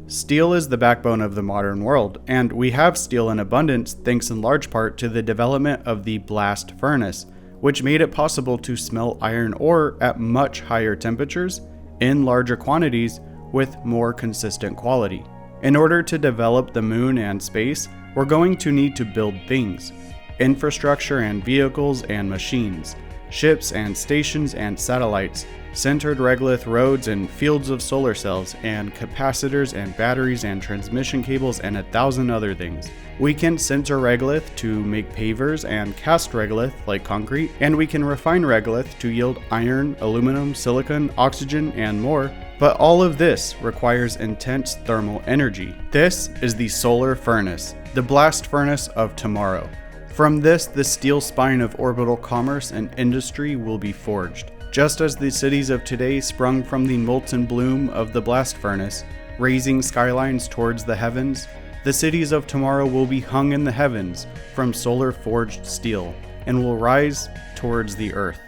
Steel is the backbone of the modern world, and we have steel in abundance thanks in large part to the development of the blast furnace, which made it possible to smelt iron ore at much higher temperatures, in larger quantities, with more consistent quality. In order to develop the moon and space, we're going to need to build things: infrastructure and vehicles and machines, ships and stations and satellites, centered regolith roads and fields of solar cells, and capacitors and batteries and transmission cables and 1,000 other things. We can sinter regolith to make pavers and cast regolith like concrete, and we can refine regolith to yield iron, aluminum, silicon, oxygen, and more. But all of this requires intense thermal energy. This is the solar furnace, the blast furnace of tomorrow. From this, the steel spine of orbital commerce and industry will be forged. Just as the cities of today sprung from the molten bloom of the blast furnace, raising skylines towards the heavens, the cities of tomorrow will be hung in the heavens from solar-forged steel and will rise towards the earth.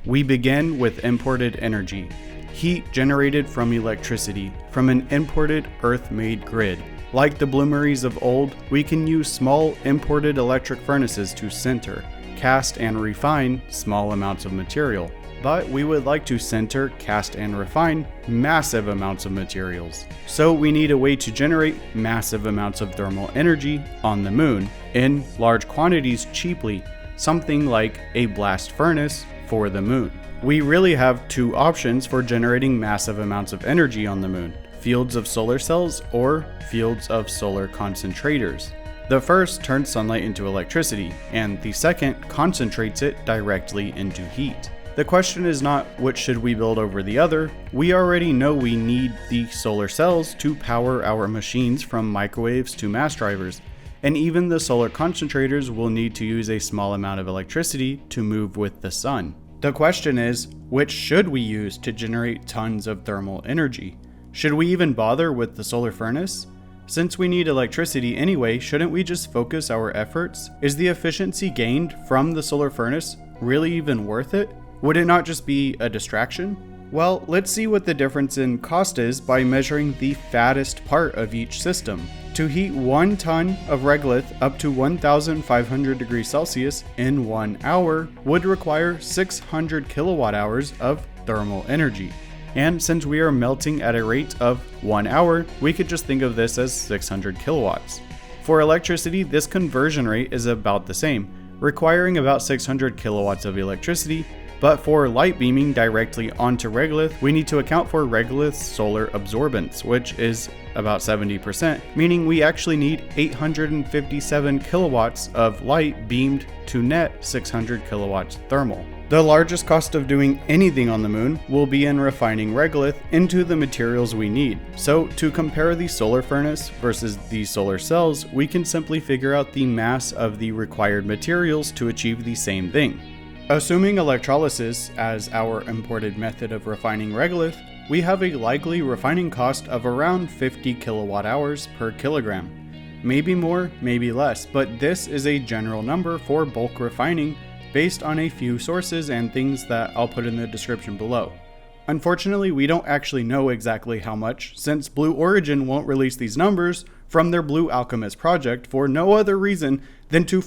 We begin with imported energy, heat generated from electricity from an imported earth-made grid. Like the bloomeries of old, we can use small imported electric furnaces to sinter, cast, and refine small amounts of material. But we would like to sinter, cast, and refine massive amounts of materials. So we need a way to generate massive amounts of thermal energy on the moon in large quantities cheaply, something like a blast furnace for the moon. We really have two options for generating massive amounts of energy on the moon: fields of solar cells or fields of solar concentrators. The first turns sunlight into electricity, and the second concentrates it directly into heat. The question is not which should we build over the other. We already know we need the solar cells to power our machines from microwaves to mass drivers, and even the solar concentrators will need to use a small amount of electricity to move with the sun. The question is, which should we use to generate tons of thermal energy? Should we even bother with the solar furnace? Since we need electricity anyway, shouldn't we just focus our efforts? Is the efficiency gained from the solar furnace really even worth it? Would it not just be a distraction? Well, let's see what the difference in cost is by measuring the fattest part of each system. To heat 1 ton of regolith up to 1,500 degrees Celsius in 1 hour would require 600 kilowatt hours of thermal energy. And since we are melting at a rate of 1 hour, we could just think of this as 600 kilowatts. For electricity, this conversion rate is about the same, requiring about 600 kilowatts of electricity, but for light beaming directly onto regolith, we need to account for regolith's solar absorbance, which is about 70%, meaning we actually need 857 kilowatts of light beamed to net 600 kilowatts thermal. The largest cost of doing anything on the moon will be in refining regolith into the materials we need. So to compare the solar furnace versus the solar cells, we can simply figure out the mass of the required materials to achieve the same thing. Assuming electrolysis as our imported method of refining regolith, we have a likely refining cost of around 50 kilowatt hours per kilogram. Maybe more, maybe less, but this is a general number for bulk refining based on a few sources and things that I'll put in the description below. Unfortunately, we don't actually know exactly how much, since Blue Origin won't release these numbers from their Blue Alchemist project for no other reason than to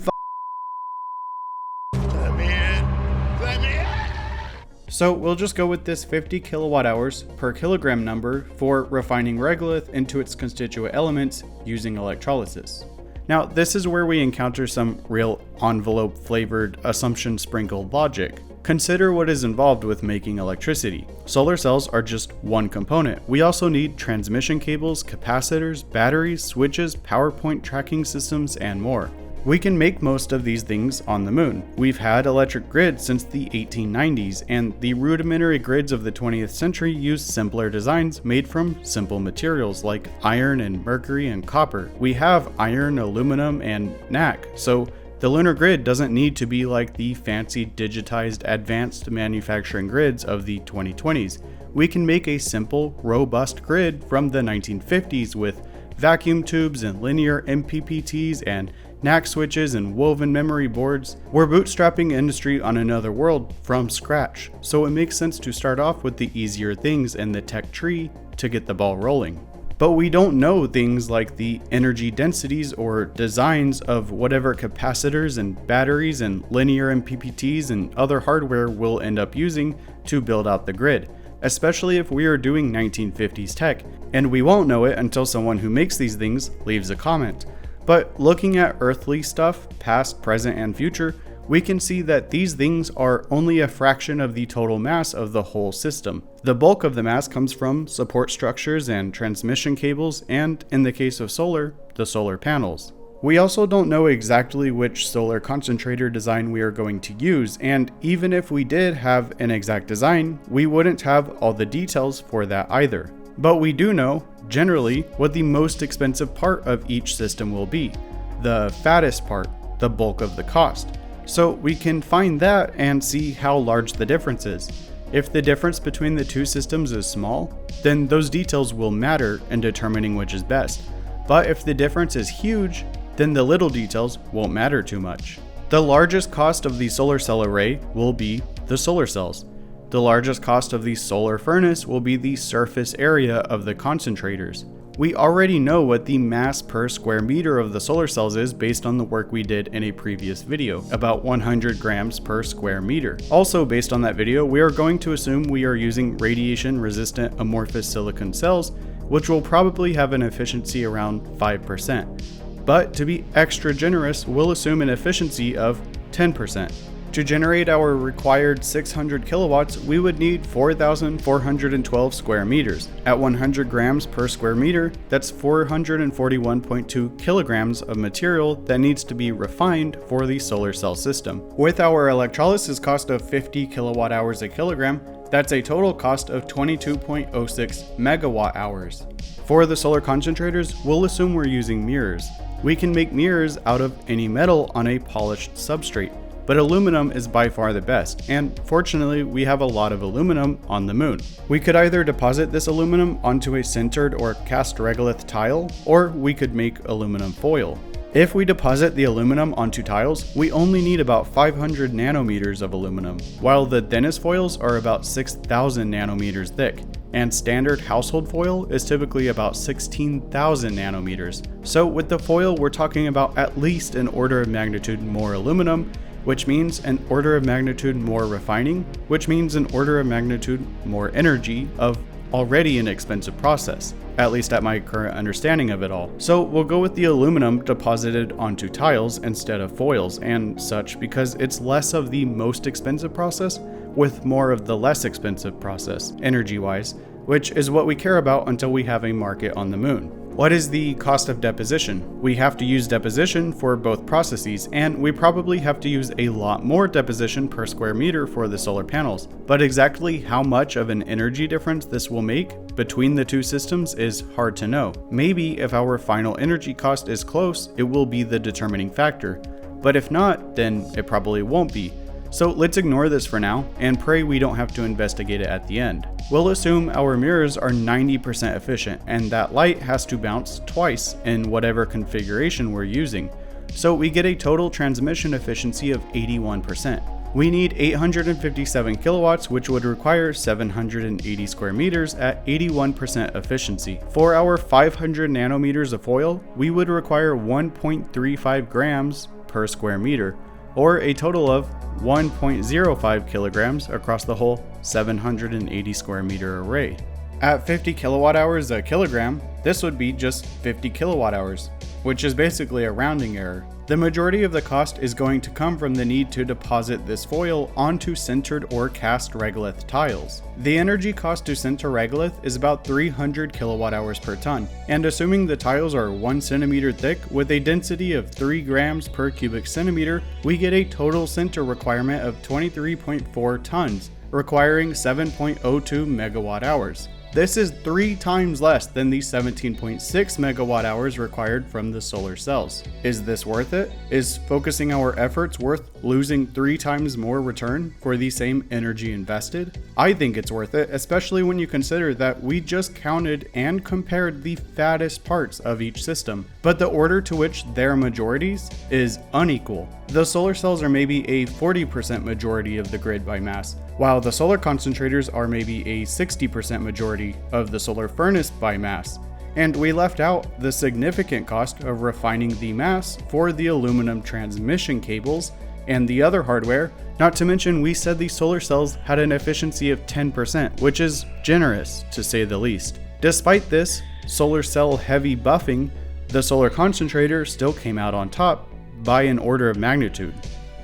So we'll just go with this 50 kilowatt hours per kilogram number for refining regolith into its constituent elements using electrolysis. Now, this is where we encounter some real envelope-flavored, assumption-sprinkled logic. Consider what is involved with making electricity. Solar cells are just one component. We also need transmission cables, capacitors, batteries, switches, PowerPoint tracking systems, and more. We can make most of these things on the moon. We've had electric grids since the 1890s, and the rudimentary grids of the 20th century used simpler designs made from simple materials like iron and mercury and copper. We have iron, aluminum, and NAC, so the lunar grid doesn't need to be like the fancy digitized advanced manufacturing grids of the 2020s. We can make a simple, robust grid from the 1950s with vacuum tubes and linear MPPTs and NAC switches, and woven memory boards. We're bootstrapping industry on another world from scratch, so it makes sense to start off with the easier things in the tech tree to get the ball rolling. But we don't know things like the energy densities or designs of whatever capacitors and batteries and linear MPPTs and other hardware we'll end up using to build out the grid, especially if we are doing 1950s tech, and we won't know it until someone who makes these things leaves a comment. But looking at earthly stuff, past, present, and future, we can see that these things are only a fraction of the total mass of the whole system. The bulk of the mass comes from support structures and transmission cables, and in the case of solar, the solar panels. We also don't know exactly which solar concentrator design we are going to use, and even if we did have an exact design, we wouldn't have all the details for that either. But we do know, generally, what the most expensive part of each system will be. The fattest part, the bulk of the cost. So we can find that and see how large the difference is. If the difference between the two systems is small, then those details will matter in determining which is best. But if the difference is huge, then the little details won't matter too much. The largest cost of the solar cell array will be the solar cells. The largest cost of the solar furnace will be the surface area of the concentrators. We already know what the mass per square meter of the solar cells is based on the work we did in a previous video, about 100 grams per square meter. Also based on that video, we are going to assume we are using radiation-resistant amorphous silicon cells, which will probably have an efficiency around 5%. But to be extra generous, we'll assume an efficiency of 10%. To generate our required 600 kilowatts, we would need 4,412 square meters. At 100 grams per square meter, that's 441.2 kilograms of material that needs to be refined for the solar cell system. With our electrolysis cost of 50 kilowatt hours a kilogram, that's a total cost of 22.06 megawatt hours. For the solar concentrators, we'll assume we're using mirrors. We can make mirrors out of any metal on a polished substrate. But aluminum is by far the best, and fortunately we have a lot of aluminum on the moon. We could either deposit this aluminum onto a sintered or cast regolith tile, or we could make aluminum foil. If we deposit the aluminum onto tiles, we only need about 500 nanometers of aluminum, while the thinnest foils are about 6,000 nanometers thick, and standard household foil is typically about 16,000 nanometers. So with the foil, we're talking about at least an order of magnitude more aluminum, which means an order of magnitude more refining, which means an order of magnitude more energy of already an expensive process, at least at my current understanding of it all. So we'll go with the aluminum deposited onto tiles instead of foils and such because it's less of the most expensive process with more of the less expensive process, energy-wise, which is what we care about until we have a market on the moon. What is the cost of deposition? We have to use deposition for both processes, and we probably have to use a lot more deposition per square meter for the solar panels. But exactly how much of an energy difference this will make between the two systems is hard to know. Maybe if our final energy cost is close, it will be the determining factor. But if not, then it probably won't be. So let's ignore this for now and pray we don't have to investigate it at the end. We'll assume our mirrors are 90% efficient and that light has to bounce twice in whatever configuration we're using. So we get a total transmission efficiency of 81%. We need 857 kilowatts, which would require 780 square meters at 81% efficiency. For our 500 nanometers of foil, we would require 1.35 grams per square meter, or a total of 1.05 kilograms across the whole 780 square meter array. At 50 kilowatt hours a kilogram, this would be just 50 kilowatt hours, which is basically a rounding error. The majority of the cost is going to come from the need to deposit this foil onto sintered or cast regolith tiles. The energy cost to sinter regolith is about 300 kilowatt hours per ton, and assuming the tiles are 1 centimeter thick with a density of 3 grams per cubic centimeter, we get a total sinter requirement of 23.4 tons, requiring 7.02 megawatt hours. This is 3 times less than the 17.6 megawatt hours required from the solar cells. Is this worth it? Is focusing our efforts worth losing 3 times more return for the same energy invested? I think it's worth it, especially when you consider that we just counted and compared the fattest parts of each system, but the order to which they're majorities is unequal. The solar cells are maybe a 40% majority of the grid by mass, while the solar concentrators are maybe a 60% majority of the solar furnace by mass. And we left out the significant cost of refining the mass for the aluminum transmission cables and the other hardware, not to mention we said the solar cells had an efficiency of 10%, which is generous to say the least. Despite this solar cell heavy buffing, the solar concentrator still came out on top by an order of magnitude.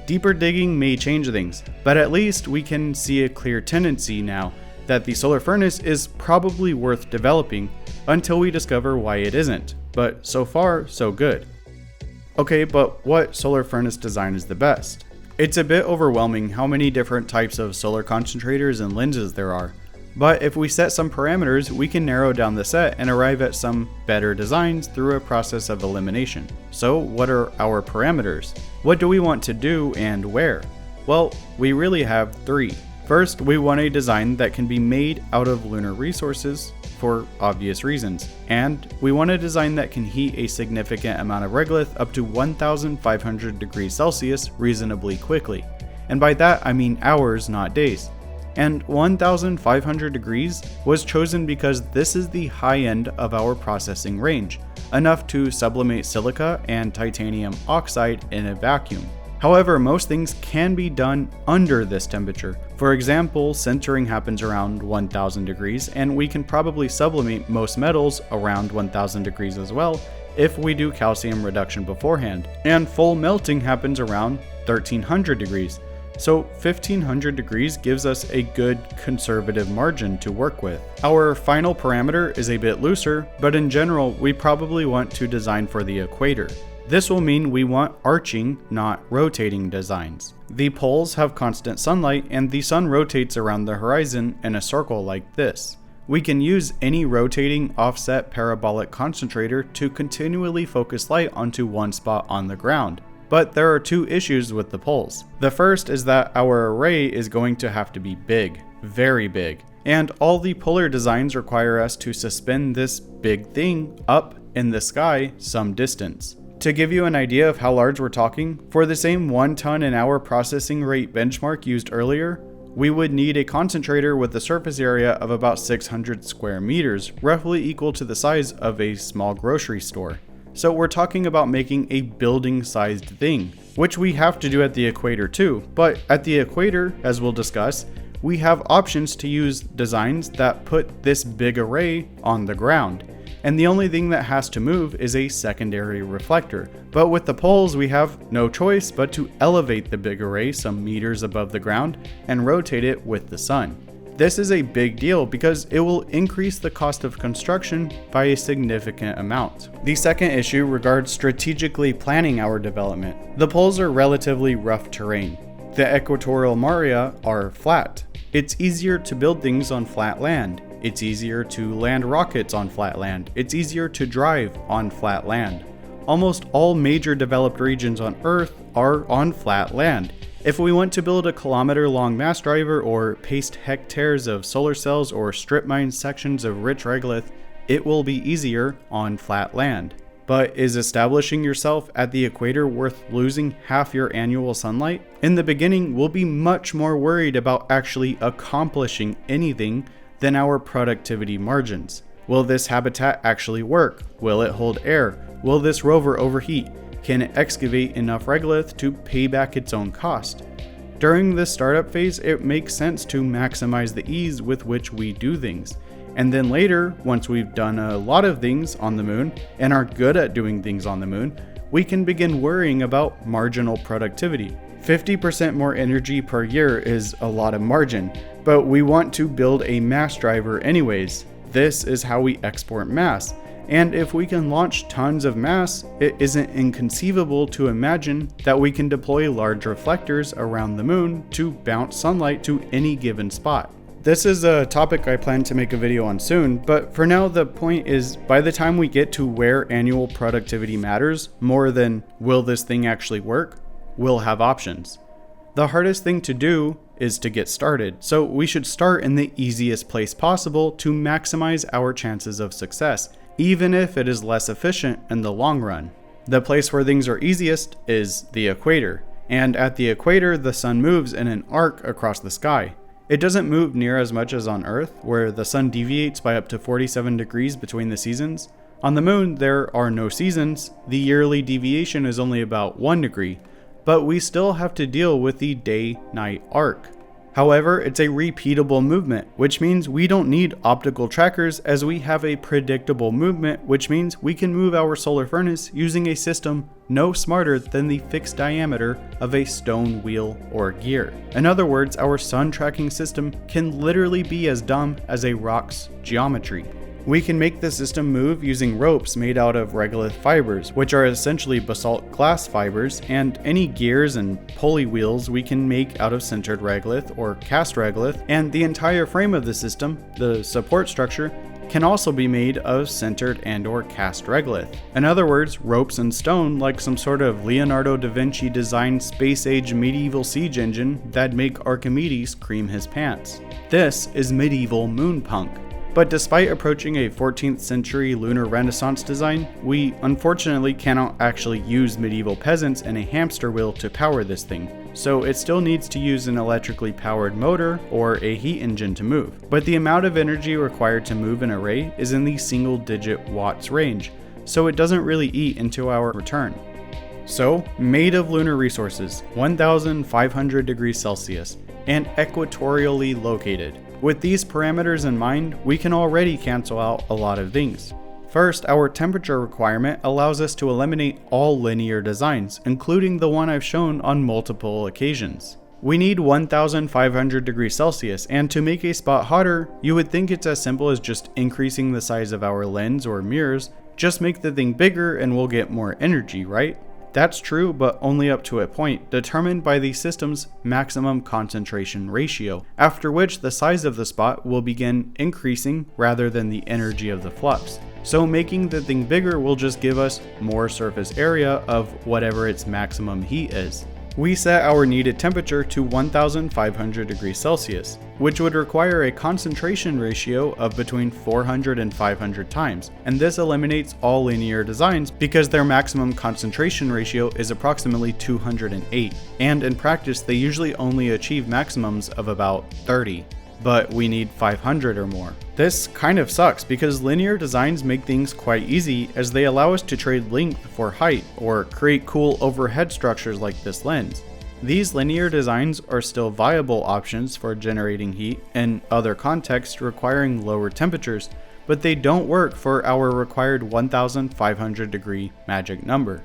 Deeper digging may change things, but at least we can see a clear tendency now that the solar furnace is probably worth developing until we discover why it isn't, but so far, so good. Okay, but what solar furnace design is the best? It's a bit overwhelming how many different types of solar concentrators and lenses there are, but if we set some parameters, we can narrow down the set and arrive at some better designs through a process of elimination. So what are our parameters? What do we want to do and where? Well, we really have 3. First, we want a design that can be made out of lunar resources for obvious reasons, and we want a design that can heat a significant amount of regolith up to 1500 degrees Celsius reasonably quickly. And by that I mean hours, not days. And 1500 degrees was chosen because this is the high end of our processing range, enough to sublimate silica and titanium oxide in a vacuum. However, most things can be done under this temperature. For example, sintering happens around 1000 degrees, and we can probably sublimate most metals around 1000 degrees as well if we do calcium reduction beforehand. And full melting happens around 1300 degrees. So 1500 degrees gives us a good conservative margin to work with. Our final parameter is a bit looser, but in general, we probably want to design for the equator. This will mean we want arching, not rotating designs. The poles have constant sunlight and the sun rotates around the horizon in a circle like this. We can use any rotating offset parabolic concentrator to continually focus light onto one spot on the ground. But there are 2 issues with the poles. The first is that our array is going to have to be big, very big, and all the polar designs require us to suspend this big thing up in the sky some distance. To give you an idea of how large we're talking, for the same 1 ton an hour processing rate benchmark used earlier, we would need a concentrator with a surface area of about 600 square meters, roughly equal to the size of a small grocery store. So we're talking about making a building-sized thing, which we have to do at the equator too, but at the equator, as we'll discuss, we have options to use designs that put this big array on the ground, and the only thing that has to move is a secondary reflector. But with the poles, we have no choice but to elevate the big array some meters above the ground and rotate it with the sun. This is a big deal because it will increase the cost of construction by a significant amount. The second issue regards strategically planning our development. The poles are relatively rough terrain. The equatorial maria are flat. It's easier to build things on flat land. It's easier to land rockets on flat land. It's easier to drive on flat land. Almost all major developed regions on Earth are on flat land. If we want to build a kilometer-long mass driver or paste hectares of solar cells or strip mine sections of rich regolith, it will be easier on flat land. But is establishing yourself at the equator worth losing half your annual sunlight? In the beginning, we'll be much more worried about actually accomplishing anything than our productivity margins. Will this habitat actually work? Will it hold air? Will this rover overheat? Can it excavate enough regolith to pay back its own cost? During this startup phase, it makes sense to maximize the ease with which we do things. And then later, once we've done a lot of things on the moon and are good at doing things on the moon, we can begin worrying about marginal productivity. 50% more energy per year is a lot of margin, but we want to build a mass driver anyways. This is how we export mass. And if we can launch tons of mass, it isn't inconceivable to imagine that we can deploy large reflectors around the moon to bounce sunlight to any given spot. This is a topic I plan to make a video on soon, but for now the point is, by the time we get to where annual productivity matters more than will this thing actually work, we'll have options. The hardest thing to do is to get started, so we should start in the easiest place possible to maximize our chances of success, even if it is less efficient in the long run. The place where things are easiest is the equator, and at the equator the sun moves in an arc across the sky. It doesn't move near as much as on Earth, where the sun deviates by up to 47 degrees between the seasons. On the moon, there are no seasons. The yearly deviation is only about 1 degree, but we still have to deal with the day-night arc. However, it's a repeatable movement, which means we don't need optical trackers as we have a predictable movement, which means we can move our solar furnace using a system no smarter than the fixed diameter of a stone wheel or gear. In other words, our sun tracking system can literally be as dumb as a rock's geometry. We can make the system move using ropes made out of regolith fibers, which are essentially basalt glass fibers, and any gears and pulley wheels we can make out of sintered regolith or cast regolith, and the entire frame of the system, the support structure, can also be made of sintered and or cast regolith. In other words, ropes and stone like some sort of Leonardo da Vinci designed space-age medieval siege engine that'd make Archimedes cream his pants. This is medieval moonpunk. But despite approaching a 14th century lunar renaissance design, we unfortunately cannot actually use medieval peasants and a hamster wheel to power this thing, so it still needs to use an electrically powered motor or a heat engine to move. But the amount of energy required to move an array is in the single-digit watts range, so it doesn't really eat into our return. So, made of lunar resources, 1,500 degrees Celsius, and equatorially located. With these parameters in mind, we can already cancel out a lot of things. First, our temperature requirement allows us to eliminate all linear designs, including the one I've shown on multiple occasions. We need 1,500 degrees Celsius, and to make a spot hotter, you would think it's as simple as just increasing the size of our lens or mirrors. Just make the thing bigger and we'll get more energy, right? That's true, but only up to a point, determined by the system's maximum concentration ratio, after which the size of the spot will begin increasing rather than the energy of the flux. So making the thing bigger will just give us more surface area of whatever its maximum heat is. We set our needed temperature to 1,500 degrees Celsius, which would require a concentration ratio of between 400 and 500 times, and this eliminates all linear designs because their maximum concentration ratio is approximately 208, and in practice they usually only achieve maximums of about 30. But we need 500 or more. This kind of sucks because linear designs make things quite easy as they allow us to trade length for height or create cool overhead structures like this lens. These linear designs are still viable options for generating heat in other contexts requiring lower temperatures, but they don't work for our required 1,500 degree magic number.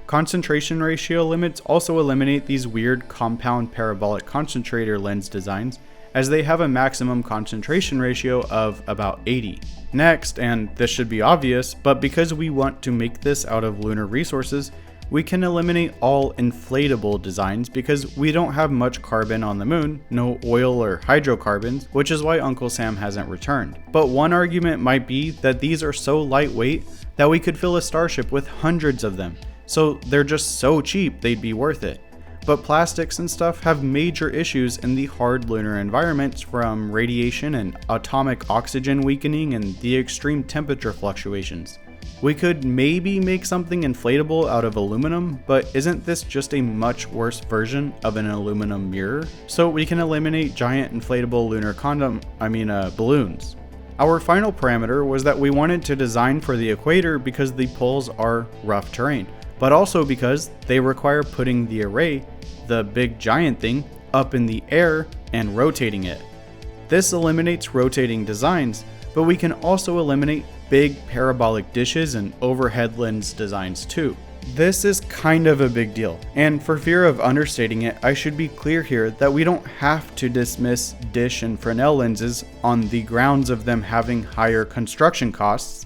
Concentration ratio limits also eliminate these weird compound parabolic concentrator lens designs, as they have a maximum concentration ratio of about 80. Next, and this should be obvious, but because we want to make this out of lunar resources, we can eliminate all inflatable designs because we don't have much carbon on the moon, no oil or hydrocarbons, which is why Uncle Sam hasn't returned. But one argument might be that these are so lightweight that we could fill a starship with hundreds of them, so they're just so cheap they'd be worth it. But plastics and stuff have major issues in the hard lunar environments, from radiation and atomic oxygen weakening and the extreme temperature fluctuations. We could maybe make something inflatable out of aluminum, but isn't this just a much worse version of an aluminum mirror? So we can eliminate giant inflatable lunar balloons. Our final parameter was that we wanted to design for the equator because the poles are rough terrain, but also because they require putting the array, the big giant thing, up in the air and rotating it. This eliminates rotating designs, but we can also eliminate big parabolic dishes and overhead lens designs too. This is kind of a big deal, and for fear of understating it, I should be clear here that we don't have to dismiss dish and Fresnel lenses on the grounds of them having higher construction costs,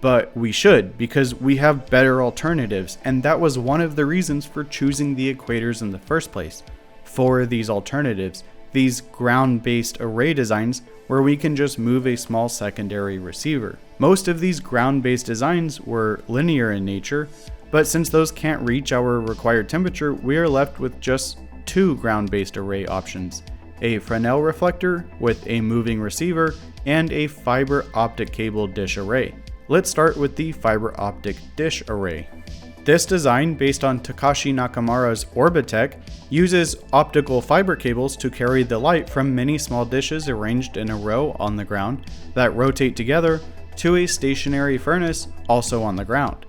but we should, because we have better alternatives, and that was one of the reasons for choosing the equators in the first place, for these alternatives, these ground-based array designs where we can just move a small secondary receiver. Most of these ground-based designs were linear in nature, but since those can't reach our required temperature, we are left with just two ground-based array options: a Fresnel reflector with a moving receiver and a fiber optic cable dish array. Let's start with the fiber optic dish array. This design, based on Takashi Nakamura's Orbitech, uses optical fiber cables to carry the light from many small dishes arranged in a row on the ground that rotate together to a stationary furnace also on the ground.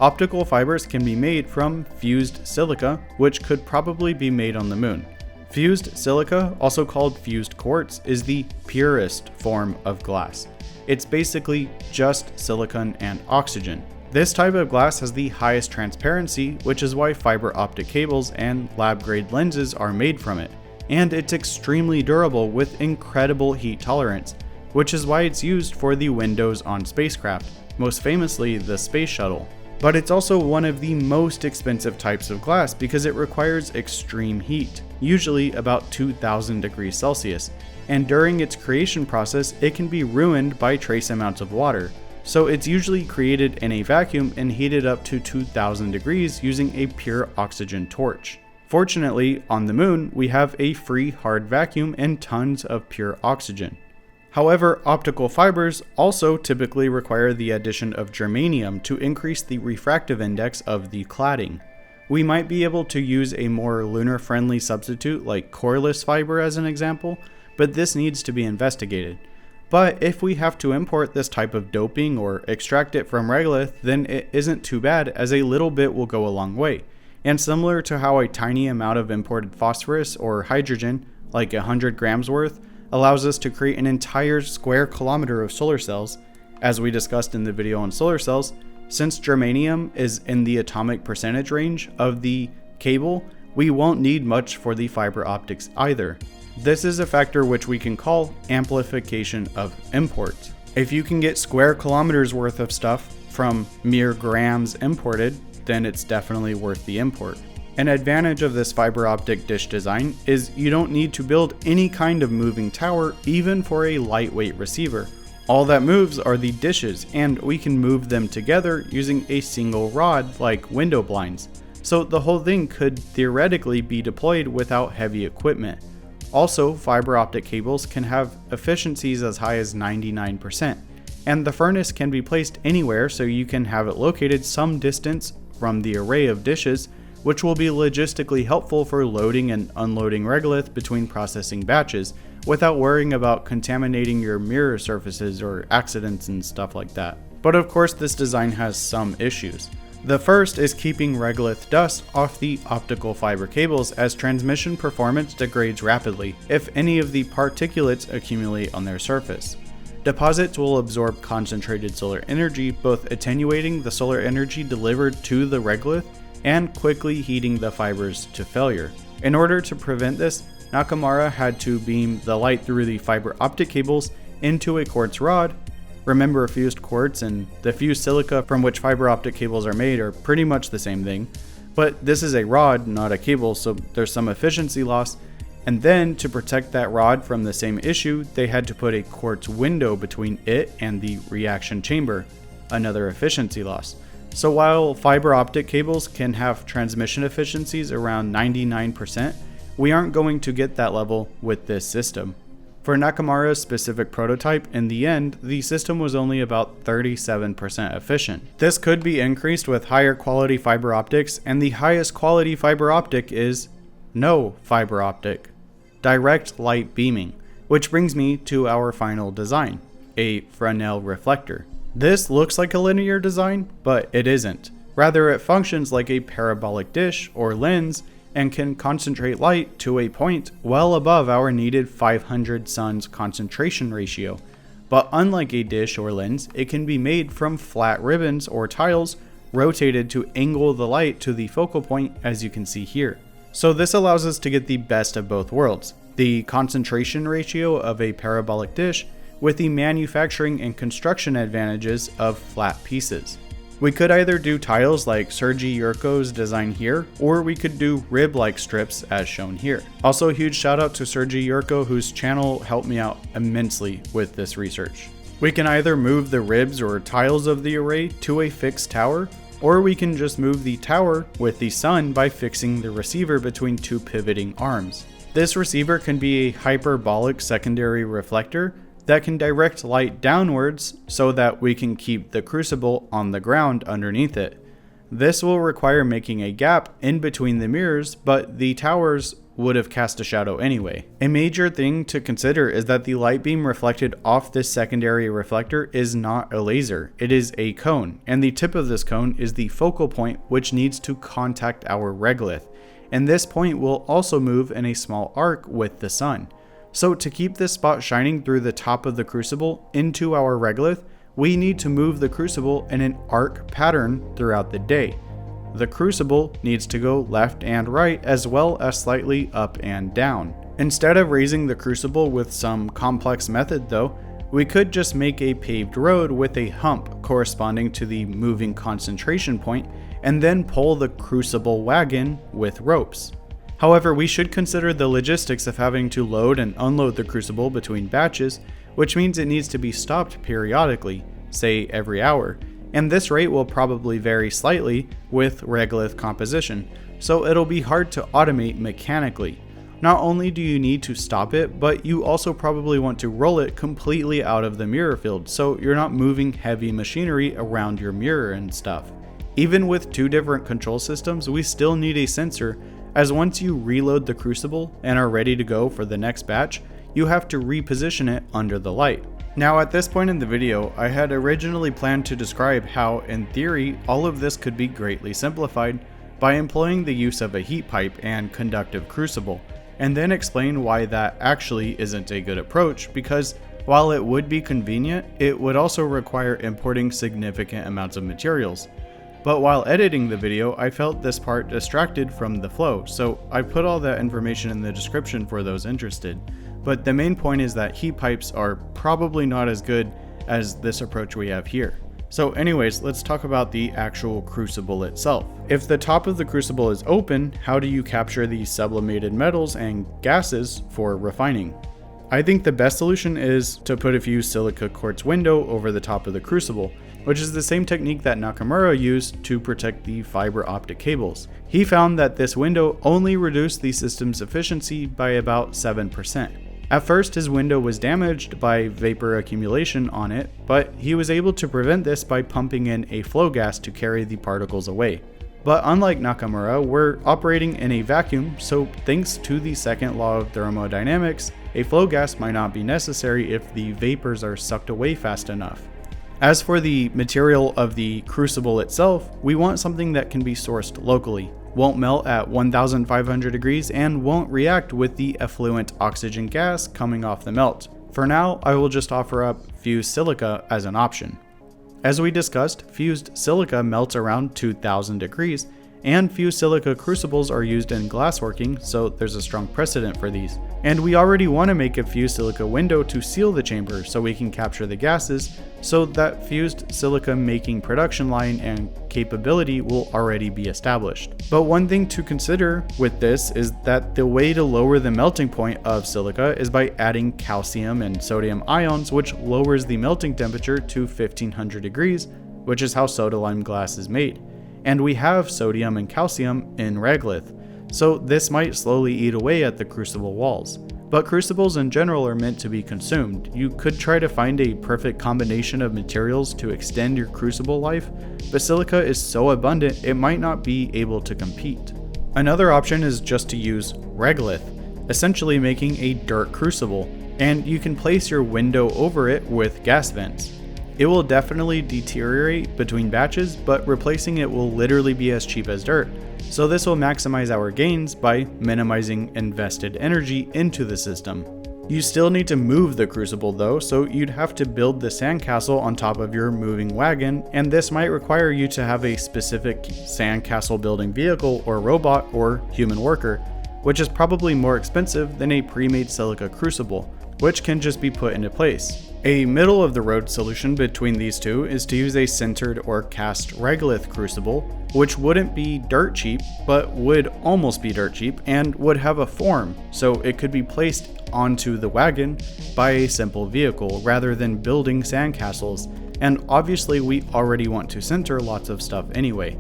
Optical fibers can be made from fused silica, which could probably be made on the moon. Fused silica, also called fused quartz, is the purest form of glass. It's basically just silicon and oxygen. This type of glass has the highest transparency, which is why fiber optic cables and lab-grade lenses are made from it. And it's extremely durable with incredible heat tolerance, which is why it's used for the windows on spacecraft, most famously the Space Shuttle. But it's also one of the most expensive types of glass because it requires extreme heat, usually about 2000 degrees Celsius, and during its creation process it can be ruined by trace amounts of water. So it's usually created in a vacuum and heated up to 2000 degrees using a pure oxygen torch. Fortunately, on the moon, we have a free hard vacuum and tons of pure oxygen. However, optical fibers also typically require the addition of germanium to increase the refractive index of the cladding. We might be able to use a more lunar-friendly substitute like coreless fiber as an example, but this needs to be investigated. But if we have to import this type of doping or extract it from regolith, then it isn't too bad, as a little bit will go a long way. And similar to how a tiny amount of imported phosphorus or hydrogen, like 100 grams worth, allows us to create an entire square kilometer of solar cells, as we discussed in the video on solar cells, since germanium is in the atomic percentage range of the cable, we won't need much for the fiber optics either. This is a factor which we can call amplification of imports. If you can get square kilometers worth of stuff from mere grams imported, then it's definitely worth the import. An advantage of this fiber optic dish design is you don't need to build any kind of moving tower, even for a lightweight receiver. All that moves are the dishes, and we can move them together using a single rod like window blinds. So the whole thing could theoretically be deployed without heavy equipment. Also, fiber optic cables can have efficiencies as high as 99%, and the furnace can be placed anywhere, so you can have it located some distance from the array of dishes, which will be logistically helpful for loading and unloading regolith between processing batches, without worrying about contaminating your mirror surfaces or accidents and stuff like that. But of course, this design has some issues. The first is keeping regolith dust off the optical fiber cables, as transmission performance degrades rapidly if any of the particulates accumulate on their surface. Deposits will absorb concentrated solar energy, both attenuating the solar energy delivered to the regolith and quickly heating the fibers to failure. In order to prevent this, Nakamura had to beam the light through the fiber optic cables into a quartz rod. Remember, fused quartz and the fused silica from which fiber optic cables are made are pretty much the same thing, but this is a rod, not a cable, so there's some efficiency loss. And then, to protect that rod from the same issue, they had to put a quartz window between it and the reaction chamber, another efficiency loss. So while fiber optic cables can have transmission efficiencies around 99%, we aren't going to get that level with this system. For Nakamura's specific prototype, in the end, the system was only about 37% efficient. This could be increased with higher quality fiber optics, and the highest quality fiber optic is no fiber optic, direct light beaming, which brings me to our final design, a Fresnel reflector. This looks like a linear design, but it isn't. Rather, it functions like a parabolic dish or lens and can concentrate light to a point well above our needed 500 suns concentration ratio. But unlike a dish or lens, it can be made from flat ribbons or tiles rotated to angle the light to the focal point, as you can see here. So this allows us to get the best of both worlds, the concentration ratio of a parabolic dish with the manufacturing and construction advantages of flat pieces. We could either do tiles like Sergiy Yurko's design here, or we could do rib-like strips as shown here. Also, a huge shout out to Sergiy Yurko, whose channel helped me out immensely with this research. We can either move the ribs or tiles of the array to a fixed tower, or we can just move the tower with the sun by fixing the receiver between two pivoting arms. This receiver can be a hyperbolic secondary reflector that can direct light downwards so that we can keep the crucible on the ground underneath it. This will require making a gap in between the mirrors, but the towers would have cast a shadow anyway. A major thing to consider is that the light beam reflected off this secondary reflector is not a laser, it is a cone, and the tip of this cone is the focal point which needs to contact our regolith, and this point will also move in a small arc with the sun. So to keep this spot shining through the top of the crucible into our regolith, we need to move the crucible in an arc pattern throughout the day. The crucible needs to go left and right as well as slightly up and down. Instead of raising the crucible with some complex method though, we could just make a paved road with a hump corresponding to the moving concentration point and then pull the crucible wagon with ropes. However, we should consider the logistics of having to load and unload the crucible between batches, which means it needs to be stopped periodically, say every hour, and this rate will probably vary slightly with regolith composition, so it'll be hard to automate mechanically. Not only do you need to stop it, but you also probably want to roll it completely out of the mirror field, so you're not moving heavy machinery around your mirror and stuff. Even with two different control systems, we still need a sensor, as once you reload the crucible and are ready to go for the next batch, you have to reposition it under the light. Now at this point in the video, I had originally planned to describe how, in theory, all of this could be greatly simplified by employing the use of a heat pipe and conductive crucible, and then explain why that actually isn't a good approach, because while it would be convenient, it would also require importing significant amounts of materials. But while editing the video, I felt this part distracted from the flow, so I put all that information in the description for those interested. But the main point is that heat pipes are probably not as good as this approach we have here. So anyways, let's talk about the actual crucible itself. If the top of the crucible is open, how do you capture the sublimated metals and gases for refining? I think the best solution is to put a few silica quartz window over the top of the crucible, which is the same technique that Nakamura used to protect the fiber optic cables. He found that this window only reduced the system's efficiency by about 7%. At first, his window was damaged by vapor accumulation on it, but he was able to prevent this by pumping in a flow gas to carry the particles away. But unlike Nakamura, we're operating in a vacuum, so thanks to the second law of thermodynamics, a flow gas might not be necessary if the vapors are sucked away fast enough. As for the material of the crucible itself, we want something that can be sourced locally, won't melt at 1500 degrees, and won't react with the effluent oxygen gas coming off the melt. For now, I will just offer up fused silica as an option. As we discussed, fused silica melts around 2000 degrees, and fused silica crucibles are used in glassworking, so there's a strong precedent for these. And we already want to make a fused silica window to seal the chamber so we can capture the gases, so that fused silica making production line and capability will already be established. But one thing to consider with this is that the way to lower the melting point of silica is by adding calcium and sodium ions, which lowers the melting temperature to 1500 degrees, which is how soda lime glass is made. And we have sodium and calcium in regolith, so this might slowly eat away at the crucible walls. But crucibles in general are meant to be consumed. You could try to find a perfect combination of materials to extend your crucible life, but silica is so abundant it might not be able to compete. Another option is just to use regolith, essentially making a dirt crucible, and you can place your window over it with gas vents. It will definitely deteriorate between batches, but replacing it will literally be as cheap as dirt. So this will maximize our gains by minimizing invested energy into the system. You still need to move the crucible though, so you'd have to build the sandcastle on top of your moving wagon, and this might require you to have a specific sandcastle building vehicle or robot or human worker, which is probably more expensive than a pre-made silica crucible. which can just be put into place. A middle of the road solution between these two is to use a sintered or cast regolith crucible, which wouldn't be dirt cheap, but would almost be dirt cheap and would have a form, so it could be placed onto the wagon by a simple vehicle rather than building sandcastles, and obviously we already want to sinter lots of stuff anyway.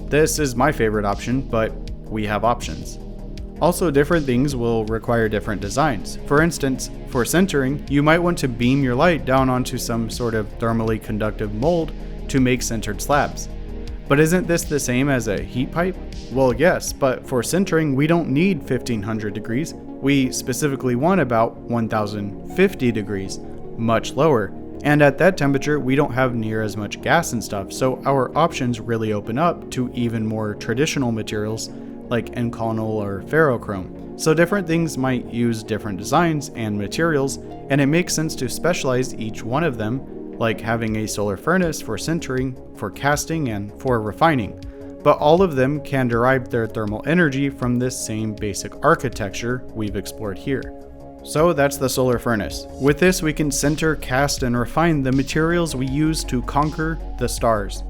This is my favorite option, but we have options. Also, different things will require different designs. For instance, for sintering, you might want to beam your light down onto some sort of thermally conductive mold to make sintered slabs. But isn't this the same as a heat pipe? Well, yes, but for sintering, we don't need 1500 degrees. We specifically want about 1050 degrees, much lower. And at that temperature, we don't have near as much gas and stuff, so our options really open up to even more traditional materials like inconel or ferrochrome. So different things might use different designs and materials, and it makes sense to specialize each one of them, like having a solar furnace for sintering, for casting, and for refining. But all of them can derive their thermal energy from this same basic architecture we've explored here. So that's the solar furnace. With this, we can sinter, cast, and refine the materials we use to conquer the stars.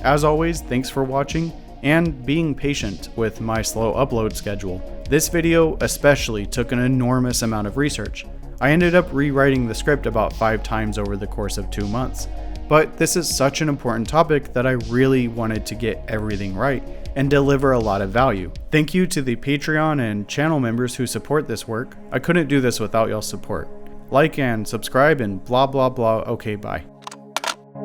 As always, thanks for watching and being patient with my slow upload schedule. This video especially took an enormous amount of research. I ended up rewriting the script about 5 times over the course of 2 months. But this is such an important topic that I really wanted to get everything right and deliver a lot of value. Thank you to the Patreon and channel members who support this work. I couldn't do this without y'all's support. Like and subscribe and blah blah blah. Okay, bye.